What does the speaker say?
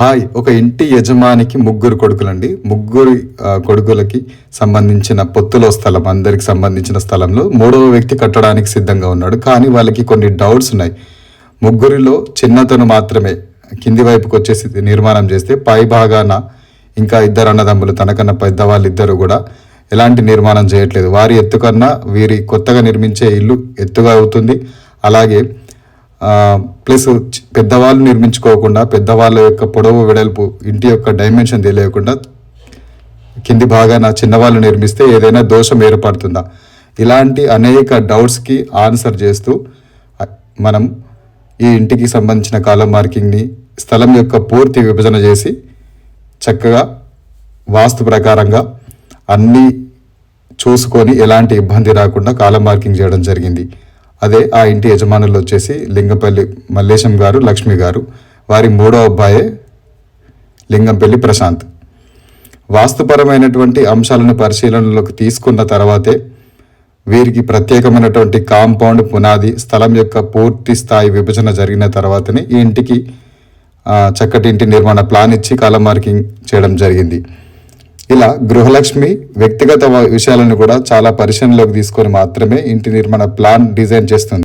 Hi! ఒక ఇంటి యజమానికి ముగ్గురు కొడుకులండి. ముగ్గురి కొడుకులకి సంబంధించిన పొత్తులో స్థలం, అందరికి సంబంధించిన స్థలంలో మూడవ వ్యక్తి కట్టడానికి సిద్ధంగా ఉన్నాడు. కానీ వాళ్ళకి కొన్ని డౌట్స్ ఉన్నాయి. ముగ్గురిలో చిన్నతను మాత్రమే కింది వైపుకొచ్చేసి నిర్మాణం చేస్తే, పై భాగాన ఇంకా ఇద్దరు అన్నదమ్ములు తనకన్నా పెద్దవాళ్ళిద్దరూ కూడా ఎలాంటి నిర్మాణం చేయట్లేదు. వారి ఎత్తు కన్నా వీరి కొత్తగా నిర్మించే ఇల్లు ఎత్తుగా అవుతుంది. అలాగే ప్లస్ పెద్దవాళ్ళు నిర్మించుకోకుండా, పెద్దవాళ్ళ యొక్క పొడవు వెడల్పు ఇంటి యొక్క డైమెన్షన్ తెలియకుండా కింది భాగాన చిన్నవాళ్ళు నిర్మిస్తే ఏదైనా దోషం ఏర్పడుతుందా, ఇలాంటి అనేక డౌట్స్కి ఆన్సర్ చేస్తూ మనం ఈ ఇంటికి సంబంధించిన కాలం మార్కింగ్ని, స్థలం యొక్క పూర్తి విభజన చేసి చక్కగా వాస్తు ప్రకారంగా అన్నీ చూసుకొని ఎలాంటి ఇబ్బంది రాకుండా కాలం మార్కింగ్ చేయడం జరిగింది. అదే ఆ ఇంటి యజమానులు వచ్చేసి లింగంపల్లి మల్లేశం గారు, లక్ష్మి గారు. వారి మూడో అబ్బాయే లింగంపల్లి ప్రశాంత్. వాస్తుపరమైనటువంటి అంశాలను పరిశీలనలోకి తీసుకున్న తర్వాతే వీరికి ప్రత్యేకమైనటువంటి కాంపౌండ్, పునాది, స్థలం యొక్క పూర్తి స్థాయి విభజన జరిగిన తర్వాతనే ఈ ఇంటికి చక్కటి ఇంటి నిర్మాణ ప్లాన్ ఇచ్చి కాలం మార్కింగ్ చేయడం జరిగింది. ఇలా గృహలక్ష్మి వ్యక్తిగత విషయాలను కూడా చాలా పరిశీలనలోకి తీసుకొని మాత్రమే ఇంటి నిర్మాణ ప్లాన్ డిజైన్ చేస్తుంది.